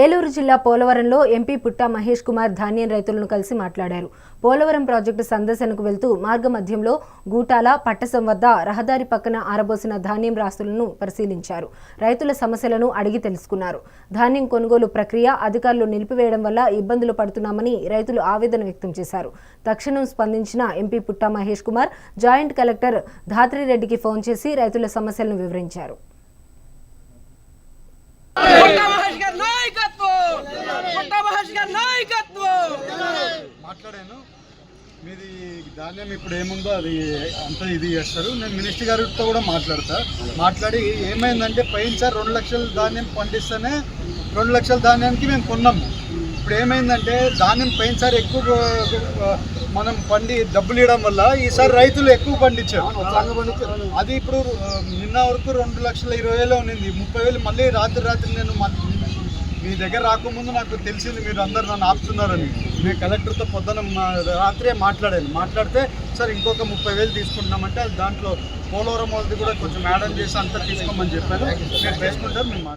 ఏలూరు జిల్లా పోలవరంలో ఎంపీ పుట్టా మహేష్ కుమార్ ధాన్యం రైతులను కలిసి మాట్లాడారు. పోలవరం ప్రాజెక్టు సందర్శనకు వెళ్తూ మార్గమధ్యంలో గూటాల పట్టసం వద్ద రహదారి పక్కన ఆరబోసిన ధాన్యం రాస్తులను పరిశీలించారు. రైతుల సమస్యలను అడిగి తెలుసుకున్నారు. ధాన్యం కొనుగోలు ప్రక్రియ అధికారులు నిలిపివేయడం వల్ల ఇబ్బందులు పడుతున్నామని రైతులు ఆవేదన వ్యక్తం చేశారు. తక్షణం స్పందించిన MP Putta Mahesh Kumar joint collector ధాత్రిరెడ్డికి ఫోన్ చేసి రైతుల సమస్యలను వివరించారు. మాట్లాడాను మీది ధాన్యం ఇప్పుడు ఏముందో అది అంతా ఇది చేస్తారు. నేను మినిస్టర్ గారితో కూడా మాట్లాడి ఏమైందంటే పోయినసారి 2 లక్షల ధాన్యం పండిస్తేనే 2 లక్షల ధాన్యానికి మేము కొన్నాము. ఇప్పుడు ఏమైందంటే ధాన్యం పోయినసారి ఎక్కువ మనం డబ్బులు ఇవ్వడం వల్ల ఈసారి రైతులు ఎక్కువ పండించారు. అది ఇప్పుడు నిన్న వరకు 2,20,000 ఉన్నింది. 30,000 మళ్ళీ రాత్రి నేను మీ దగ్గర రాకముందు నాకు తెలిసింది మీరు అందరు నన్ను ఆపుతున్నారని. నేను కలెక్టర్తో పొద్దున రాత్రే మాట్లాడితే సార్ ఇంకొక 30,000 తీసుకుంటున్నామంటే అది దాంట్లో పోలవరం వాళ్ళది కూడా కొంచెం యాడ్ ఆన్ చేసి అంతా తీసుకోమని చెప్పాను. మీరు చేసుకుంటారు మేము